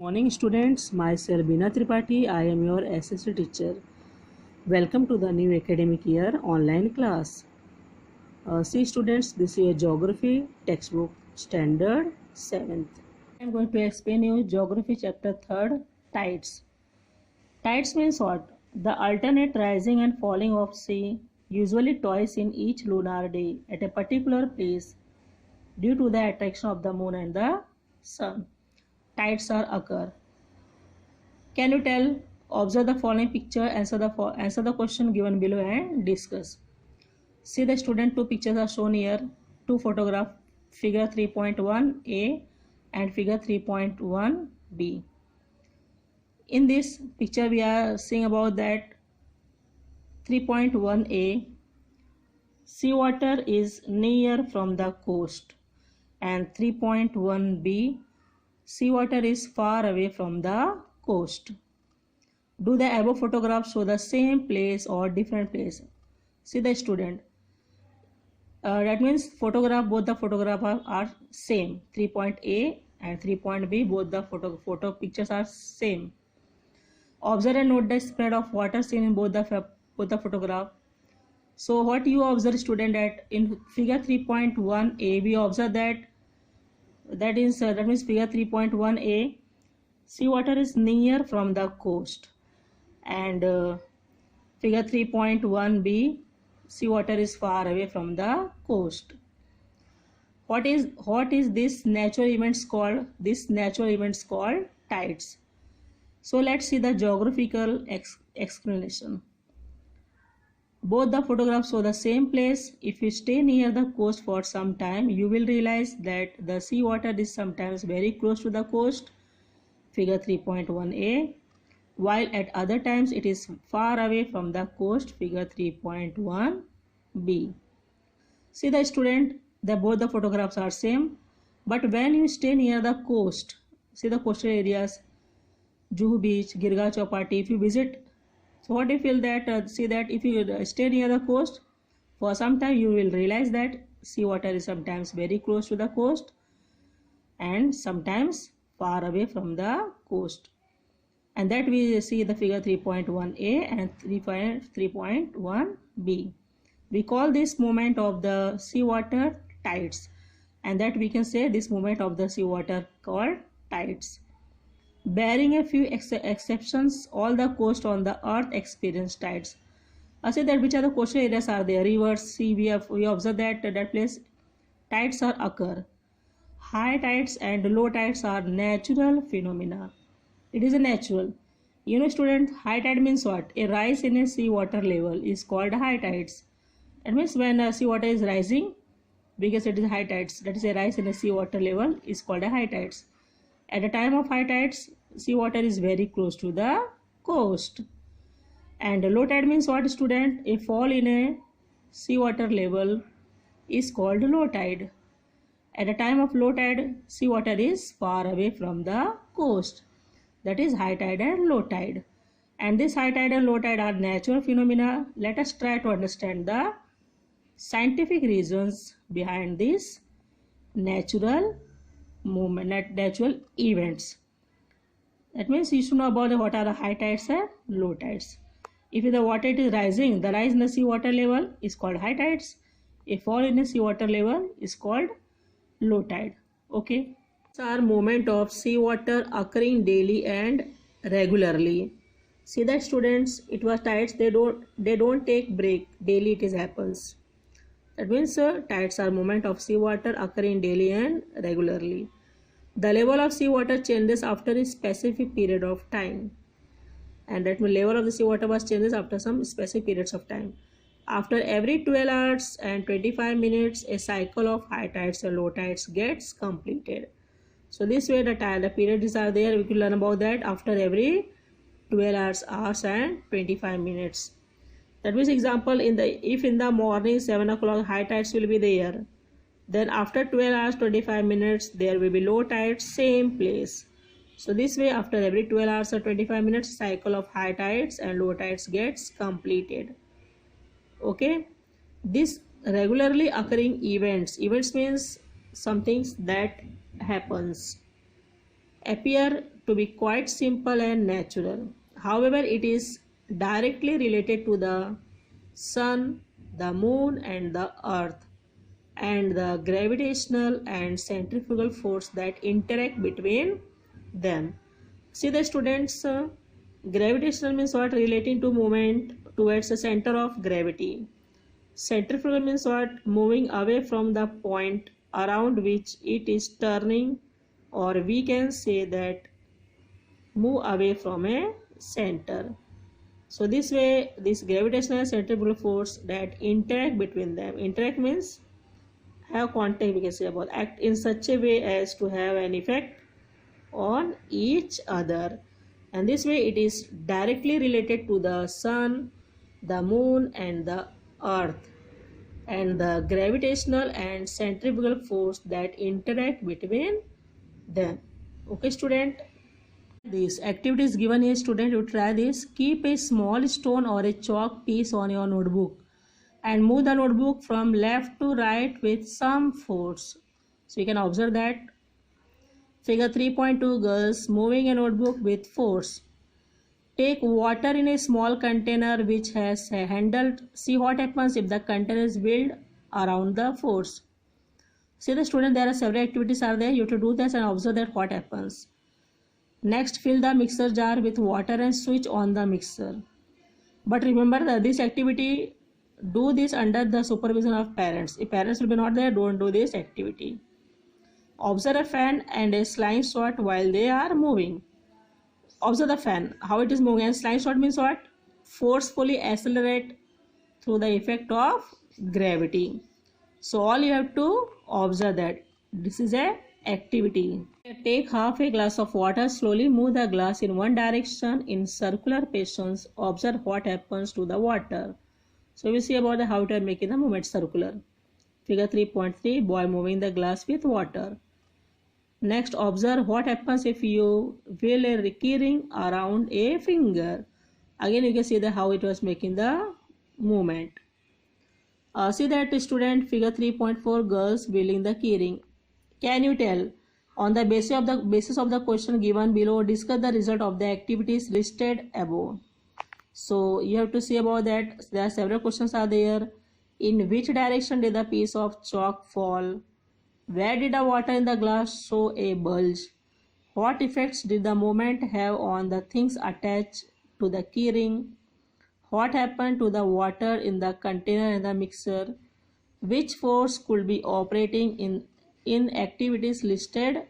Morning students, myself Bina Tripathi, I am your SSC teacher. Welcome to the new academic year online class. See students, this is a geography textbook standard 7th. I am going to explain you geography chapter 3rd, tides. Tides means what? The alternate rising and falling of sea, usually twice in each lunar day at a particular place due to the attraction of the moon and the sun. Tides are occur. Can you tell? Observe the following picture, answer the question given below and discuss. See the student, two pictures are shown here, two photograph, figure 3.1a and figure 3.1b. In this picture we are seeing about that 3.1a, seawater is near from the coast, and 3.1b, seawater is far away from the coast. Do the above photographs show the same place or different place? See the student. That means both the photographs are same. 3.A and 3.B, both the photo pictures are same. Observe and note the spread of water seen in both the photograph. So what you observe, student, that in figure 3.1A we observe that means figure 3.1A, seawater is near from the coast, and figure 3.1b, seawater is far away from the coast. What is this natural events called? This natural events called tides. So let's see the geographical explanation. Both the photographs show the same place. If you stay near the coast for some time, you will realize that the seawater is sometimes very close to the coast, figure 3.1a, while at other times it is far away from the coast, figure 3.1b. See the student, both the photographs are same, but when you stay near the coast, see the coastal areas, Juhu Beach, Girgaon Chowpatty, if you visit, so what do you feel that, see that if you stay near the coast, for some time you will realize that seawater is sometimes very close to the coast and sometimes far away from the coast. And that we see the figure 3.1a and 3.1b. We call this movement of the seawater tides, and that we can say this movement of the seawater called tides. Barring a few exceptions, all the coast on the earth experience tides. I say that which are the coastal areas are there? Rivers, sea. We observe that place tides are occur. High tides and low tides are natural phenomena. It is a natural. You know, student, high tide means what? A rise in a seawater level is called high tides. That means when seawater is rising, because it is high tides, that is a rise in a seawater level is called a high tides. At the time of high tides, seawater is very close to the coast. And low tide means what, student? A fall in a seawater level is called low tide. At the time of low tide, seawater is far away from the coast. That is high tide and low tide. And this high tide and low tide are natural phenomena. Let us try to understand the scientific reasons behind this natural movement, natural events. That means you should know about what are the high tides and low tides. If the water is rising, the rise in the seawater level is called high tides. A fall in the seawater level is called low tide. Okay. These are movement of seawater occurring daily and regularly. See that, students, it was tides, they don't take break, daily it is happens. That means tides are movement of seawater occurring daily and regularly. The level of seawater changes after a specific period of time, and that level of the seawater was changes after some specific periods of time. After every 12 hours and 25 minutes, a cycle of high tides and low tides gets completed. So this way the periods are there. We can learn about that after every 12 hours and 25 minutes. That means, example, if in the morning 7 o'clock high tides will be there, then after 12 hours 25 minutes there will be low tides, same place. So this way after every 12 hours or 25 minutes, cycle of high tides and low tides gets completed. Okay. This regularly occurring events means some things that happens, appear to be quite simple and natural. However, it is directly related to the sun, the moon, and the earth, and the gravitational and centrifugal force that interact between them. See the students, gravitational means what? Relating to movement towards the center of gravity. Centrifugal means what? Moving away from the point around which it is turning, or we can say that move away from a center. So this way, this gravitational and centrifugal force that interact between them. Interact means have contact, we can say, about act in such a way as to have an effect on each other, and this way it is directly related to the sun, the moon, and the earth, and the gravitational and centrifugal force that interact between them. Okay student, this activity is given a student to try this. Keep a small stone or a chalk piece on your notebook and move the notebook from left to right with some force. So you can observe that figure 3.2, girls moving a notebook with force. Take water in a small container which has a handle. See what happens if the container is built around the force. See the student, there are several activities are there. You have to do this and observe that what happens. Next, fill the mixer jar with water and switch on the mixer. But remember that this activity, do this under the supervision of parents. If parents will be not there, don't do this activity. Observe a fan and a slingshot while they are moving. Observe the fan, how it is moving, and slingshot means what? Forcefully accelerate through the effect of gravity. So all you have to observe that. This is a activity. Take half a glass of water, slowly move the glass in one direction in circular patience. Observe what happens to the water. So we see about how to make the movement circular. Figure 3.3, boy moving the glass with water. Next, observe what happens if you wheel a keyring around a finger. Again, you can see how it was making the movement. See that student, figure 3.4, girls wheeling the keyring. Can you tell? On the basis of the question given below, discuss the result of the activities listed above. So you have to see about that. There are several questions are there. In which direction did the piece of chalk fall? Where did the water in the glass show a bulge? What effects did the movement have on the things attached to the keyring? What happened to the water in the container and the mixer? Which force could be operating in activities listed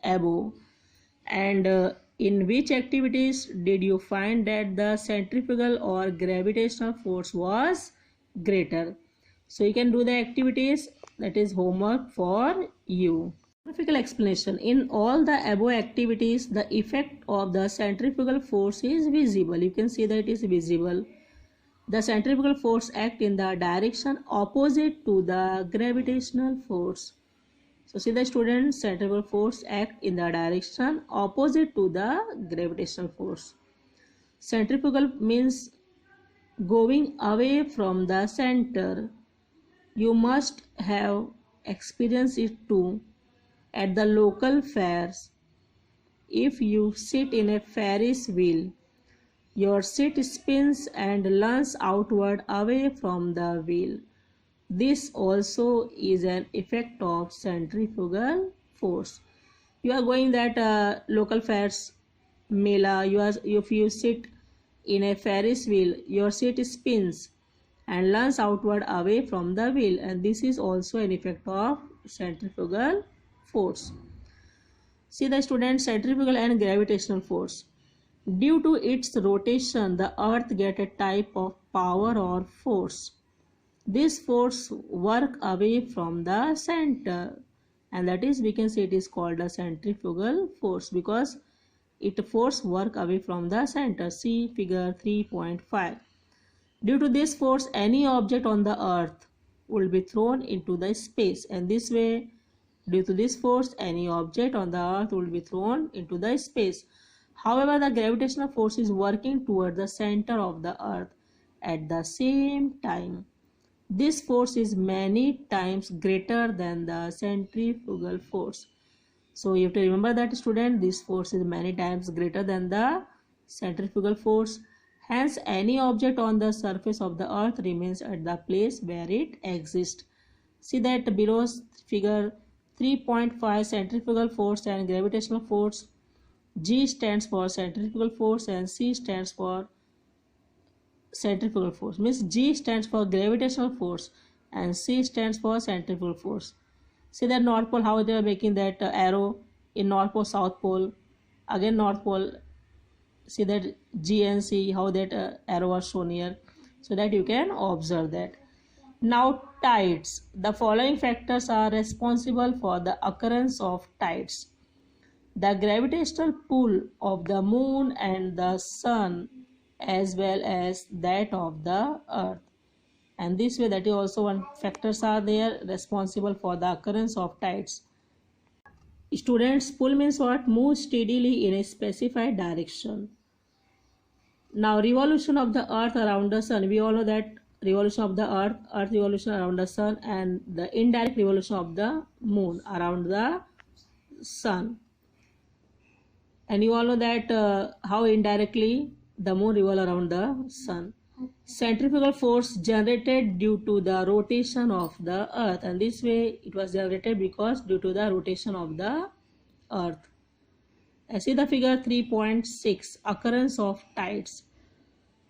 above? And in which activities did you find that the centrifugal or gravitational force was greater? So you can do the activities, that is homework for you. Graphical explanation. In all the above activities, the effect of the centrifugal force is visible. You can see that it is visible. The centrifugal force acts in the direction opposite to the gravitational force. So see the student, centrifugal force act in the direction opposite to the gravitational force. Centrifugal means going away from the center. You must have experienced it too at the local fairs. If you sit in a Ferris wheel, your seat spins and lunges outward away from the wheel. This also is an effect of centrifugal force. You are going that local fairs, mela. If you sit in a Ferris wheel, your seat spins and lunges outward away from the wheel, and this is also an effect of centrifugal force. See the student, centrifugal and gravitational force. Due to its rotation, the earth gets a type of power or force. This force work away from the center, and that is, we can say, it is called a centrifugal force because it force work away from the center. See figure 3.5. Due to this force, any object on the earth will be thrown into the space, and this way, due to this force, any object on the earth will be thrown into the space. However, the gravitational force is working toward the center of the earth at the same time. This force is many times greater than the centrifugal force. So you have to remember that, student, this force is many times greater than the centrifugal force. Hence, any object on the surface of the earth remains at the place where it exists. See that below figure 3.5, centrifugal force and gravitational force. G stands for centrifugal force and C stands for centrifugal force. Means G stands for gravitational force and C stands for centrifugal force. See that North Pole, how they are making that arrow in North Pole, South Pole. Again North Pole, see that G and C, how that arrow was shown here, so that you can observe that. Now tides. The following factors are responsible for the occurrence of tides: the gravitational pull of the moon and the sun, as well as that of the earth. And this way, that is also one factors are there responsible for the occurrence of tides. Students, pull means what? Move steadily in a specified direction. Now, revolution of the earth around the sun. We all know that revolution of the earth revolution around the sun, and the indirect revolution of the moon around the sun. And you all know that how indirectly the moon revolves around the sun. Centrifugal force generated due to the rotation of the earth, and this way it was generated because due to the rotation of the earth. I see the figure 3.6, occurrence of tides.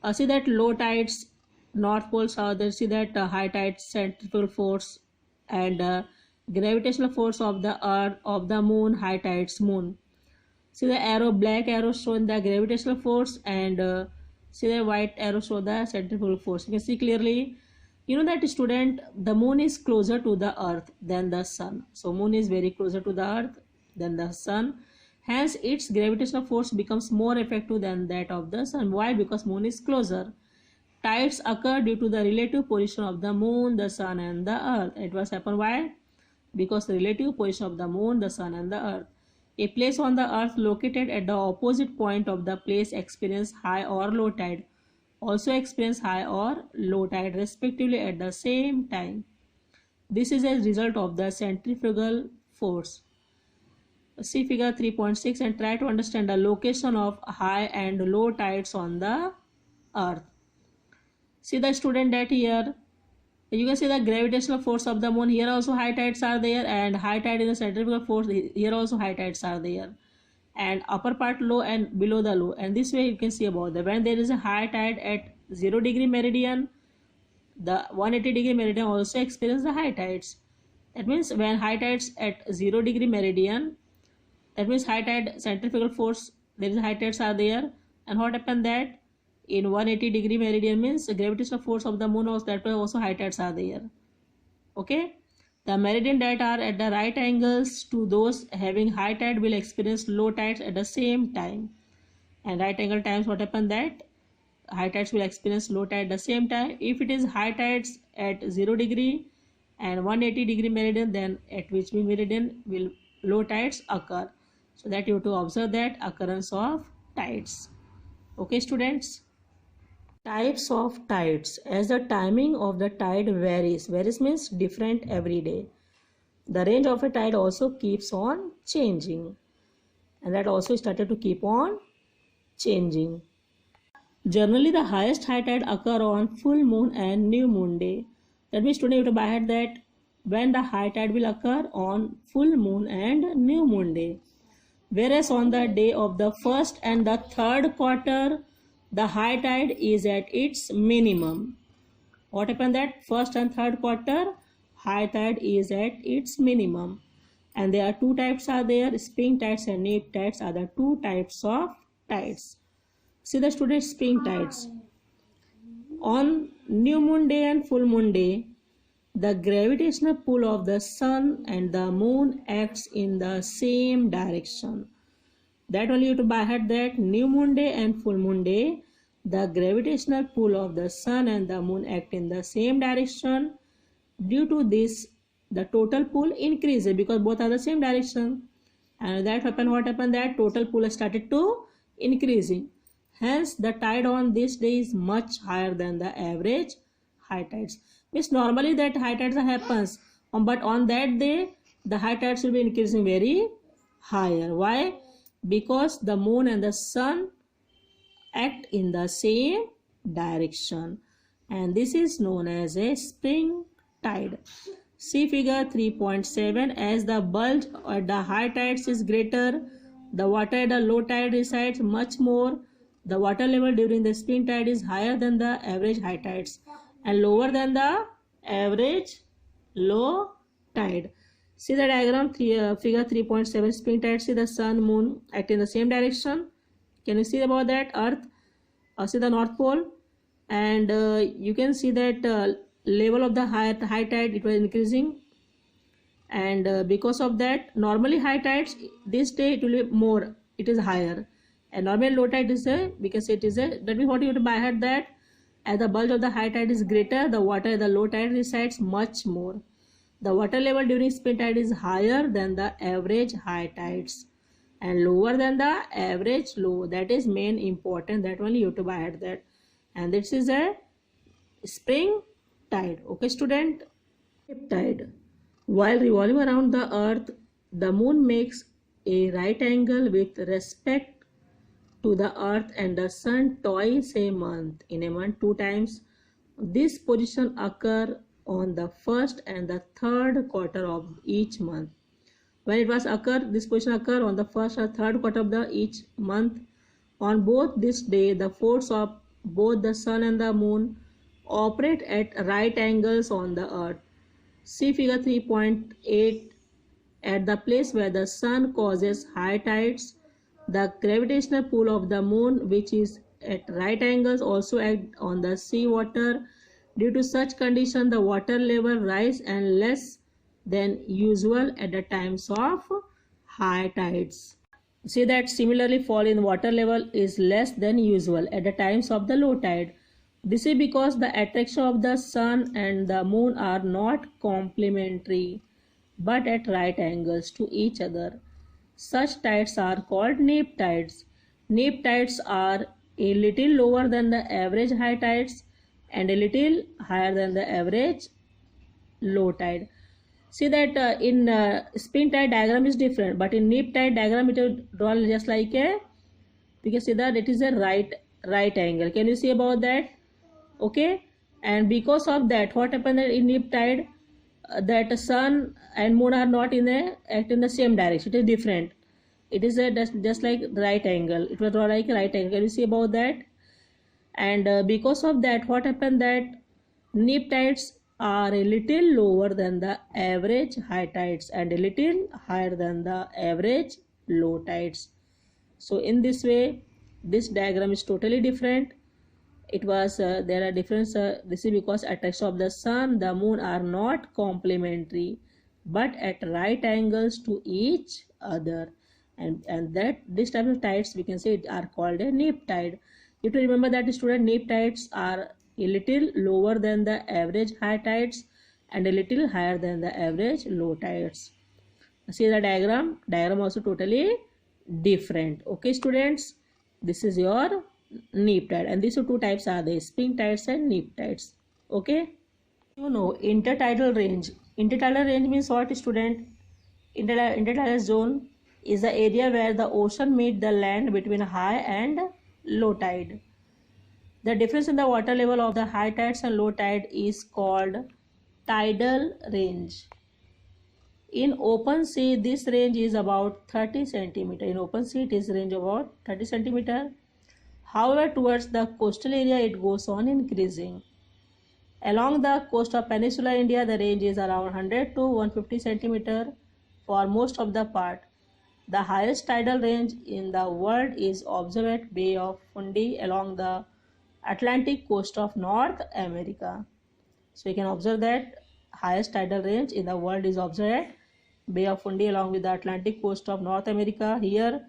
I see that low tides, North Pole, South. I see that high tides, centrifugal force, and gravitational force of the earth, of the moon, high tides, moon. See the arrow, black arrow showing the gravitational force, and see the white arrow show the centrifugal force. You can see clearly. You know that, student, the moon is closer to the earth than the sun. So moon is very closer to the earth than the sun. Hence, its gravitational force becomes more effective than that of the sun. Why? Because moon is closer. Tides occur due to the relative position of the moon, the sun, and the earth. It was happen why? Because the relative position of the moon, the sun, and the earth. A place on the earth located at the opposite point of the place experience high or low tide, also experience high or low tide respectively at the same time. This is a result of the centrifugal force. See figure 3.6 and try to understand the location of high and low tides on the earth. See the student that here you can see the gravitational force of the moon. Here also high tides are there, and high tide in the centrifugal force. Here also high tides are there, and upper part low and below the low. And this way you can see about that when there is a high tide at 0° meridian, the 180° meridian also experience the high tides. That means when high tides at 0° meridian, that means high tide centrifugal force, there is high tides are there. And what happened that in 180° meridian means the gravitational force of the moon also, that way also high tides are there. Okay, the meridian that are at the right angles to those having high tide will experience low tides at the same time. And right angle times, what happened that high tides will experience low tide at the same time. If it is high tides at 0° and 180° meridian, then at which meridian will low tides occur. So that you have to observe that occurrence of tides. Okay, students. Types of tides. As the timing of the tide varies means different every day, the range of a tide also keeps on changing, and that also started to keep on changing. Generally, the highest high tide occur on full moon and new moon day. That means today you have to buy head that when the high tide will occur on full moon and new moon day, whereas on the day of the first and the third quarter, the high tide is at its minimum. What happened that first and third quarter, high tide is at its minimum. And there are two types are there, spring tides and neap tides are the two types of tides. See the student, spring tides. On new moon day and full moon day, the gravitational pull of the sun and the moon acts in the same direction. That only you have to by heart that new moon day and full moon day, the gravitational pull of the sun and the moon act in the same direction. Due to this, the total pull increases because both are the same direction. And that happened, what happened that total pull started to increasing. Hence, the tide on this day is much higher than the average high tides. Means normally that high tides happens, but on that day, the high tides will be increasing very higher. Why? Because the moon and the sun act in the same direction, and this is known as a spring tide. See figure 3.7. As the bulge at the high tides is greater, the water at the low tide resides much more. The water level during the spring tide is higher than the average high tides and lower than the average low tide. See the diagram, figure 3.7. Spring tide, see the sun, moon act in the same direction. Can you see about that? Earth, see the north pole, and you can see that level of the high tide, it was increasing, and because of that, normally high tides this day it will be more, it is higher, and normal low tide is a, because it is a, that means what you have to by heart, that as the bulge of the high tide is greater, the water at the low tide resides much more. The water level during spring tide is higher than the average high tides and lower than the average low. That is main important, that only you have to by heart that. And this is a spring tide. Okay student. Tide. While revolving around the earth, the moon makes a right angle with respect to the earth and the sun twice a month. In a month, 2 times. This position occur on the first and the third quarter of each month. When it was occur, this position occur on the first or third quarter of the each month. On both this day, the force of both the sun and the moon operate at right angles on the earth. See figure 3.8. At the place where the sun causes high tides, the gravitational pull of the moon, which is at right angles, also act on the sea water. Due to such condition, the water level rise and less than usual at the times of high tides. See that similarly fall in water level is less than usual at the times of the low tide. This is because the attraction of the sun and the moon are not complementary but at right angles to each other. Such tides are called neap tides. Neap tides are a little lower than the average high tides and a little higher than the average low tide. See that in spring tide diagram is different, but in neap tide diagram it is drawn just like a, you can see that it is a right angle. Can you see about that? Okay, and because of that, what happened in neap tide, that sun and moon are not in a act in the same direction, it is different, it is a just like right angle, it was drawn like a right angle. Can you see about that? And because of that, what happened that neap tides are a little lower than the average high tides and a little higher than the average low tides. So in this way, this diagram is totally different. It was there are difference, this is because attraction of the sun, the moon are not complementary but at right angles to each other, and that this type of tides we can say are called a neap tide. You have to remember that student, neap tides are a little lower than the average high tides and a little higher than the average low tides. See the diagram also totally different. Okay students, this is your neap tide, and these two types are the spring tides and neap tides. Okay, you know intertidal range. Intertidal range means what student? Intertidal zone is the area where the ocean meet the land between high and low tide. The difference in the water level of the high tides and low tide is called tidal range. In open sea, this range is about 30 centimeter. In open sea, it is range about 30 centimeter. However, towards the coastal area, it goes on increasing. Along the coast of peninsular India, the range is around 100 to 150 centimeter for most of the part. The highest tidal range in the world is observed at Bay of Fundy along the Atlantic coast of North America. So you can observe that highest tidal range in the world is observed at Bay of Fundy along with the Atlantic coast of North America. Here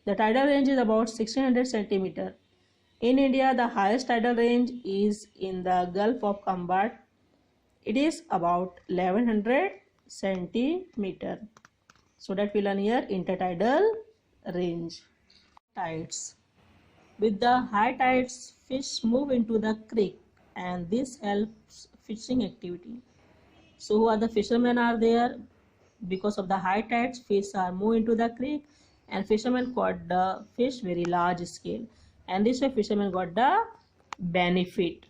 the tidal range is about 1600 centimeter. In India, the highest tidal range is in the Gulf of Cambodge. It is about 1100 centimeter. So that we learn here intertidal range. Tides. With the high tides, fish move into the creek and this helps fishing activity. So who are the fishermen are there? Because of the high tides, fish are moved into the creek and fishermen caught the fish very large scale, and this way fishermen got the benefit.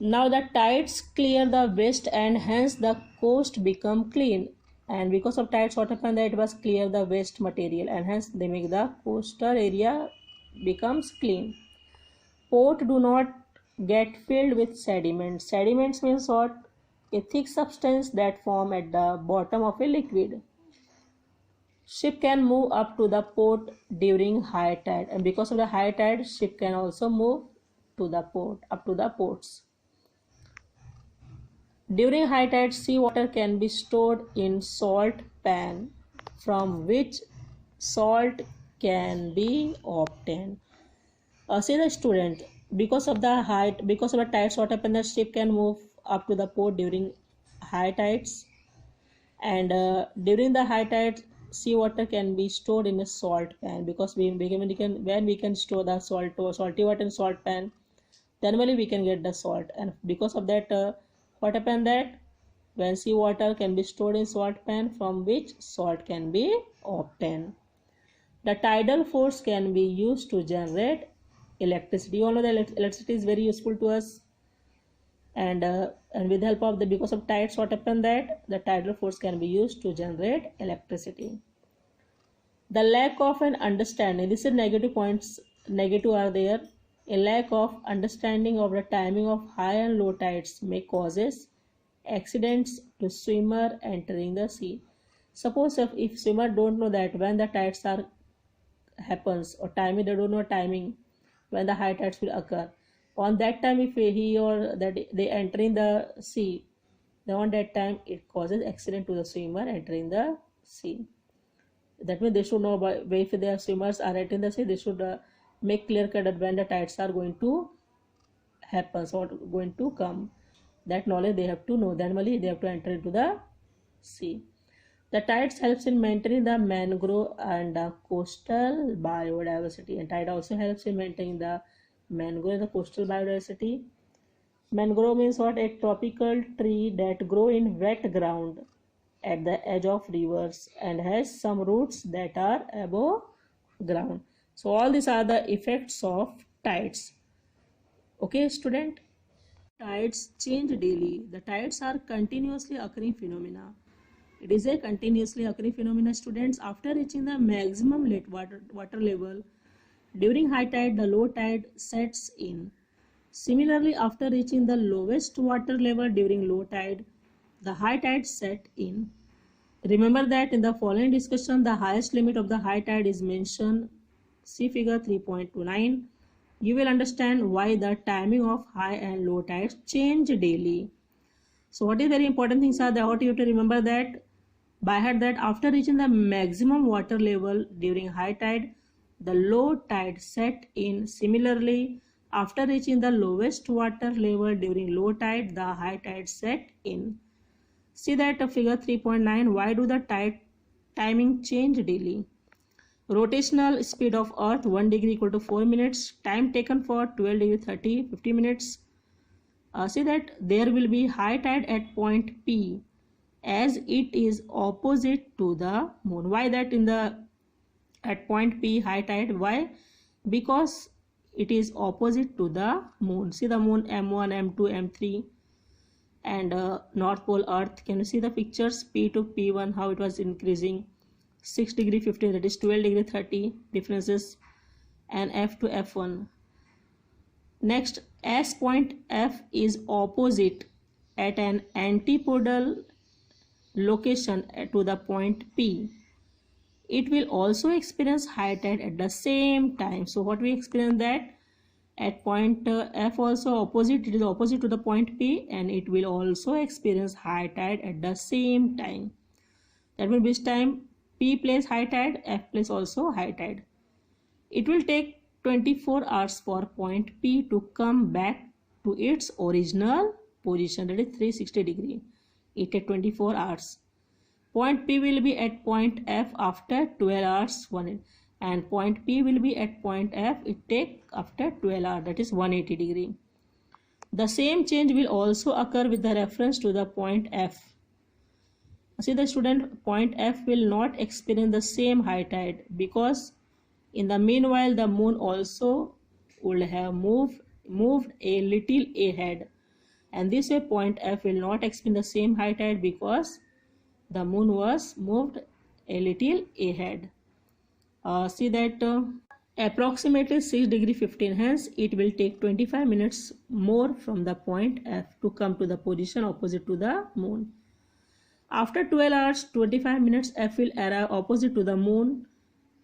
Now the tides clear the waste and hence the coast become clean, and because of tides what happened that it was clear the waste material and hence they make the coastal area becomes clean. Port do not get filled with sediment. Sediments means what? A thick substance that form at the bottom of a liquid. Ship can move up to the port during high tide, and because of the high tide ship can also move to the port, up to the ports. During high tide, seawater can be stored in salt pan from which salt can be obtained. Say the student, because of the tides, what happens? The ship can move up to the port during high tides, and during the high tides, seawater can be stored in a salt pan because when we can store the salty water in salt pan, then only we can get the salt, and because of that what happened that when seawater can be stored in salt pan from which salt can be obtained. The tidal force can be used to generate electricity. You all know that electricity is very useful to us, and with the help of the because of tides what happened that the tidal force can be used to generate electricity. The lack of an understanding, this is negative points, negative are there. A lack of understanding of the timing of high and low tides may causes accidents to swimmer entering the sea. Suppose if swimmer don't know that when the tides are happens or timing, they don't know timing when the high tides will occur. On that time if he or that they entering the sea, then on that time it causes accident to the swimmer entering the sea. That means they should know about if their swimmers are entering the sea, they should make clear cut that when the tides are going to happen or going to come. That knowledge they have to know, then only they have to enter into the sea. The tides helps in maintaining the mangrove and the coastal biodiversity, and tide also helps in maintaining the mangrove and the coastal biodiversity. Mangrove means what? A tropical tree that grow in wet ground at the edge of rivers and has some roots that are above ground. So all these are the effects of tides. Okay, student? Tides change daily. The tides are continuously occurring phenomena. It is a continuously occurring phenomena, students. After reaching the maximum water level during high tide, the low tide sets in. Similarly, after reaching the lowest water level during low tide, the high tide set in. Remember that in the following discussion, the highest limit of the high tide is mentioned. See figure 3.29. You will understand why the timing of high and low tides change daily. So what is very important things are that what you have to remember that by heart that after reaching the maximum water level during high tide, the low tide set in. Similarly, after reaching the lowest water level during low tide, the high tide set in. See that figure 3.9. Why do the tide timing change daily? Rotational speed of earth 1 degree equal to 4 minutes. Time taken for 12 degree 50 minutes. See that there will be high tide at point P as it is opposite to the moon. Why that in the at point P high tide? Why? Because it is opposite to the moon. See the moon M1, M2, M3 and North Pole Earth. Can you see the pictures? P to P1 how it was increasing. 6 degree 15, that is 12 degree 30 differences, and F to F1. Next, S point F is opposite at an antipodal location to the point P. It will also experience high tide at the same time. So what we experience that at point F also opposite, it is opposite to the point P, and it will also experience high tide at the same time. That means which time P place high tide, F place also high tide. It will take 24 hours for point P to come back to its original position, that is 360 degree. It takes 24 hours. Point P will be at point F after 12 hours, and point P will be at point F, it take after 12 hours, that is 180 degree. The same change will also occur with the reference to the point F. See the student, point F will not experience the same high tide because in the meanwhile the moon also would have moved a little ahead, and this way point F will not experience the same high tide because the moon was moved a little ahead. See that approximately 6 degree 15, hence it will take 25 minutes more from the point F to come to the position opposite to the moon. After 12 hours 25 minutes, F will arrive opposite to the moon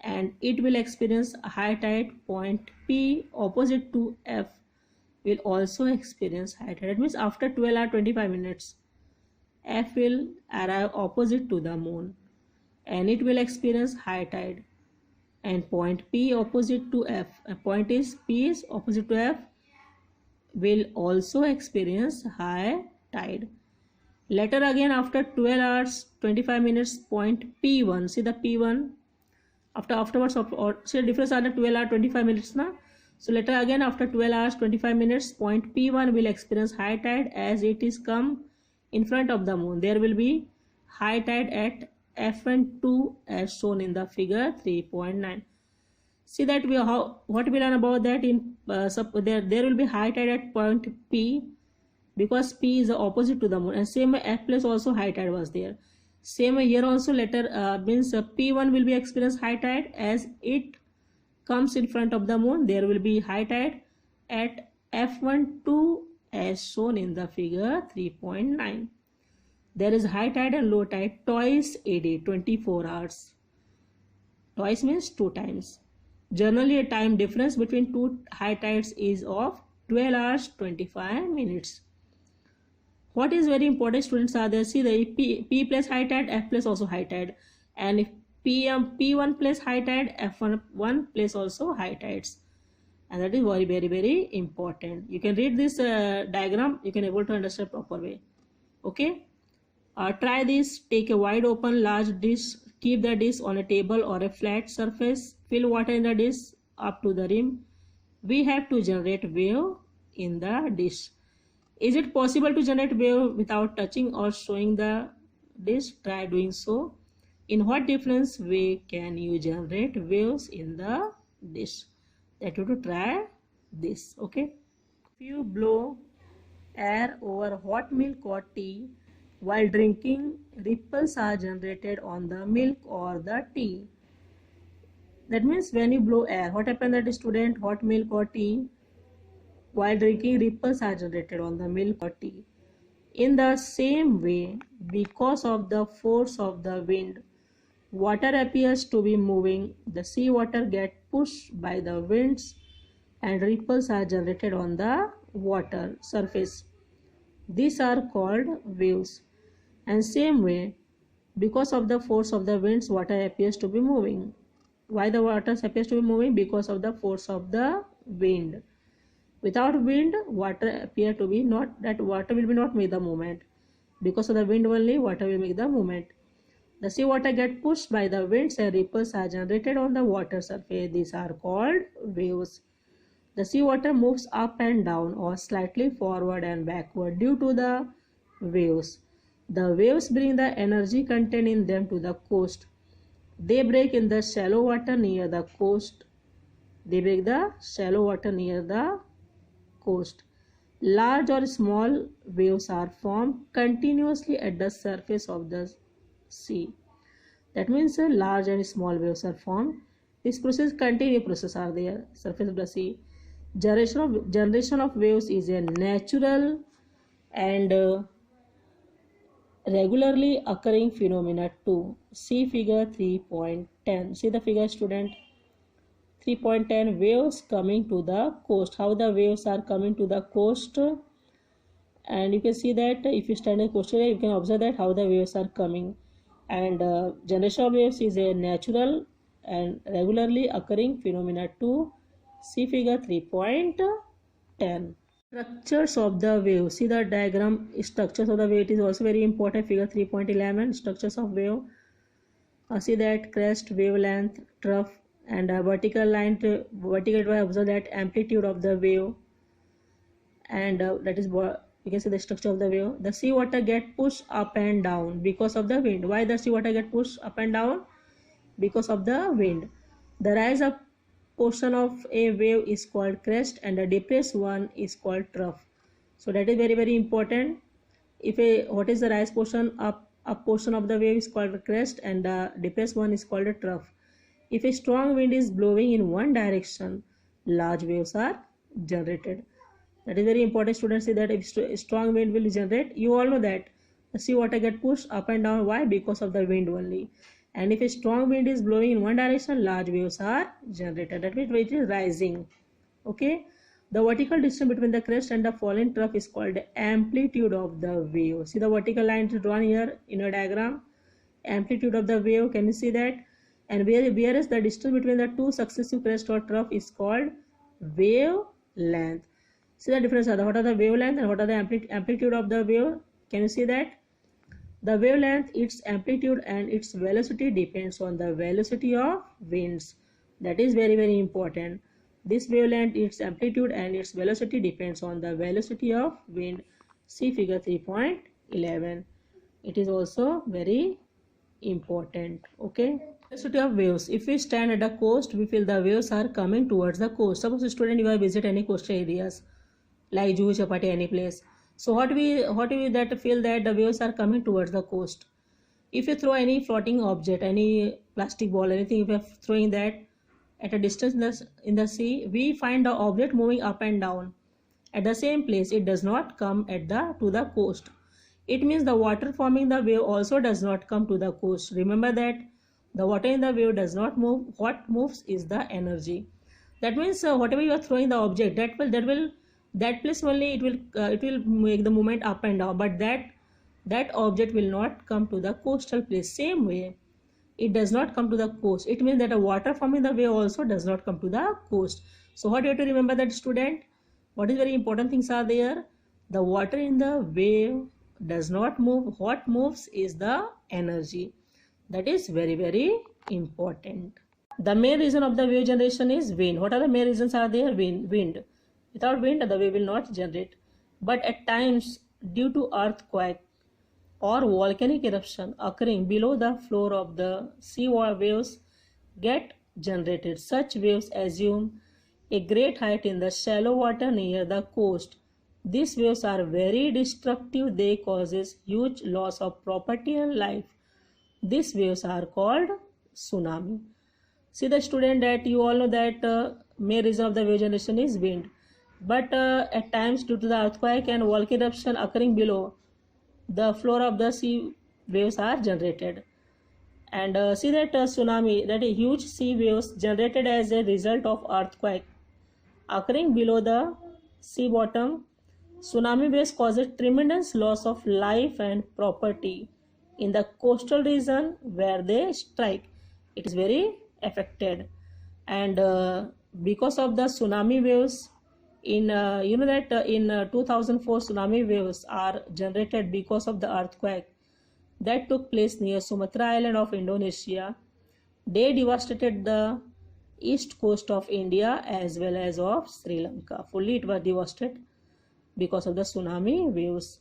and it will experience a high tide. Point P opposite to F will also experience high tide. That means after 12 hours 25 minutes, F will arrive opposite to the moon and it will experience high tide. And point P opposite to F, P is opposite to F, will also experience high tide. Later again after 12 hours 25 minutes, point P1, see the P1 afterwards or see the difference are the 12 hours 25 minutes now. So later again after 12 hours 25 minutes, point P1 will experience high tide as it is come in front of the moon. There will be high tide at F12 as shown in the figure 3.9. See that what we learn about that in there will be high tide at point P because P is the opposite to the moon, and same way F plus also high tide was there. Same way here also later means P1 will be experienced high tide as it comes in front of the moon. There will be high tide at F12 as shown in the figure 3.9. There is high tide and low tide twice a day, 24 hours. Twice means 2 times. Generally a time difference between two high tides is of 12 hours 25 minutes. What is very important, students, are there? See the P plus high tide, F plus also high tide, and if P1 plus high tide, F1 plus also high tides, and that is very important. You can read this diagram, you can able to understand proper way. Okay, try this. Take a wide open large dish, keep the dish on a table or a flat surface, fill water in the dish up to the rim. We have to generate wave in the dish. Is it possible to generate wave without touching or showing the dish? Try doing so. In what different way can you generate waves in the dish? That you have to try this. Okay. If you blow air over hot milk or tea while drinking, ripples are generated on the milk or the tea. That means when you blow air, what happens that student, hot milk or tea, while drinking, ripples are generated on the milk or tea. In the same way, because of the force of the wind, water appears to be moving. The seawater gets pushed by the winds and ripples are generated on the water surface. These are called waves. And same way, because of the force of the winds, water appears to be moving. Why the water appears to be moving? Because of the force of the wind. Without wind, water appear to be not, that water will be not make the movement. Because of the wind only, water will make the movement. The seawater get pushed by the winds and ripples are generated on the water surface. These are called waves. The seawater moves up and down or slightly forward and backward due to the waves. The waves bring the energy contained in them to the coast. They break in the shallow water near the coast. They break the shallow water near the coast. Large or small waves are formed continuously at the surface of the sea. That means large and small waves are formed. This process, continuous process are there, surface of the sea. Generation of waves is a natural and regularly occurring phenomena too. See figure 3.10. See the figure, student. 3.10, waves coming to the coast. How the waves are coming to the coast, and you can see that if you stand in coastal area, you can observe that how the waves are coming. And generation of waves is a natural and regularly occurring phenomena too. See figure 3.10. Structures of the wave. See the diagram. Structures of the wave is also very important. Figure 3.11. Structures of wave. See that crest, wavelength, trough, and vertical line. Vertical line, observe that amplitude of the wave, and that is You can see the structure of the wave. The seawater get pushed up and down because of the wind. Why the seawater get pushed up and down? Because of the wind. The rise up portion of a wave is called crest and the depressed one is called trough. So that is very important. What is the rise portion? Up portion of the wave is called crest and the depressed one is called a trough. If a strong wind is blowing in one direction, large waves are generated. That is very important, students. See that if strong wind will generate, you all know that the seawater get pushed up and down. Why? Because of the wind only. And if a strong wind is blowing in one direction, large waves are generated. That means it is rising. Okay. The vertical distance between the crest and the falling trough is called the amplitude of the wave. See the vertical line is drawn here in your diagram. Amplitude of the wave. Can you see that? And whereas the distance between the two successive crest or trough is called wave length. See the difference. What are the wavelength and what are the amplitude of the wave? Can you see that? The wavelength, its amplitude and its velocity depends on the velocity of winds. That is very important. This wavelength, its amplitude and its velocity depends on the velocity of wind. See figure 3.11. It is also very important. Okay. Velocity of waves. If we stand at the coast, we feel the waves are coming towards the coast. Suppose student, you have visit any coastal areas like Juhu Chapati, any place. So what we that feel that the waves are coming towards the coast. If you throw any floating object, any plastic ball, anything, if you are throwing that at a distance in the sea, we find the object moving up and down at the same place. It does not come to the coast. It means the water forming the wave also does not come to the coast. Remember that the water in the wave does not move. What moves is the energy. That means whatever you are throwing the object, that place only it will make the movement up and down, but that object will not come to the coastal place. Same way, it does not come to the coast. It means that the water forming the wave also does not come to the coast. So what you have to remember, that student, what is very important things are there. The water in the wave does not move. What moves is the energy. That is very important. The main reason of the wave generation is wind. What are the main reasons are there? Wind. Without wind, the wave will not generate. But at times, due to earthquake or volcanic eruption occurring below the floor of the sea, waves get generated. Such waves assume a great height in the shallow water near the coast. These waves are very destructive. They causes huge loss of property and life. These waves are called tsunami. See the student, that you all know that main reason of the wave generation is wind. But at times, due to the earthquake and volcanic eruption occurring below the floor of the sea, waves are generated. And see that tsunami, that is huge sea waves generated as a result of earthquake occurring below the sea bottom. Tsunami waves causes tremendous loss of life and property in the coastal region where they strike. It is very affected. And because of the tsunami waves, in 2004 tsunami waves are generated because of the earthquake that took place near Sumatra island of Indonesia. They devastated the east coast of India as well as of Sri Lanka. Fully it was devastated because of the tsunami waves.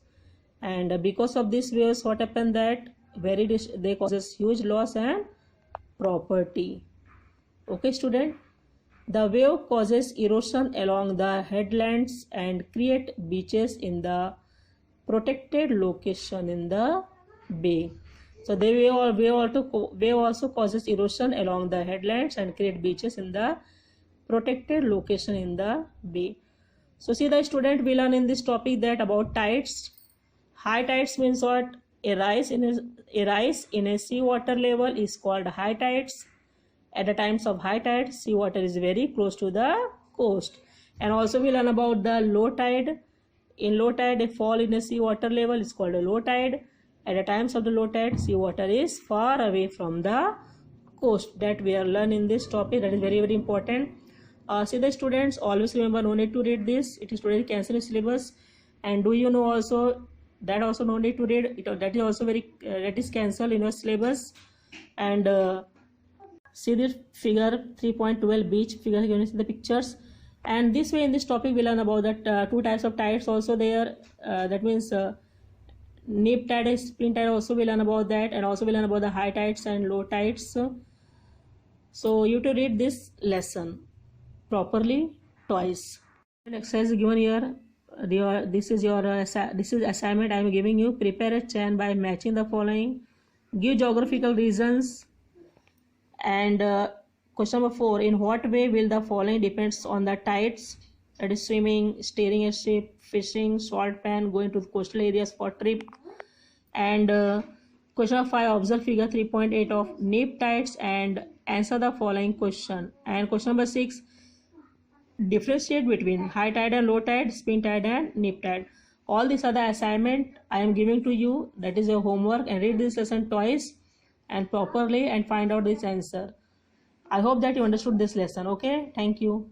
And because of these waves, what happened, that they causes huge loss and property. Okay student. The wave causes erosion along the headlands and create beaches in the protected location in the bay. So the wave also causes erosion along the headlands and create beaches in the protected location in the bay. So see the student, we learn in this topic that about tides. High tides means what? A rise in a sea water level is called high tides. At the times of high tide, sea water is very close to the coast. And also we learn about the low tide. In low tide, a fall in a sea water level is called a low tide. At the times of the low tide, sea water is far away from the coast. That we are learning in this topic. That is very important. See the students, always remember, no need to read this. It is totally cancelled syllabus. And do you know also that also no need to read it? That is also that is cancelled in your syllabus. And see this figure 3.12 beach figure. You can see the pictures. And this way in this topic we learn about that two types of tides also there, that means neap tide and spring tide also we learn about that, and also we learn about the high tides and low tides. So you to read this lesson properly twice. Exercise given here, this is assignment I am giving you. Prepare a chain by matching the following. Give geographical reasons. And question number 4, in what way will the following depends on the tides? That is swimming, steering a ship, fishing, salt pan, going to the coastal areas for trip. And question number 5, observe figure 3.8 of neap tides and answer the following question. And question number 6, differentiate between high tide and low tide, spring tide and neap tide. All these are the assignment I am giving to you. That is your homework, and read this lesson twice and properly and find out this answer. I hope that you understood this lesson. Okay, thank you.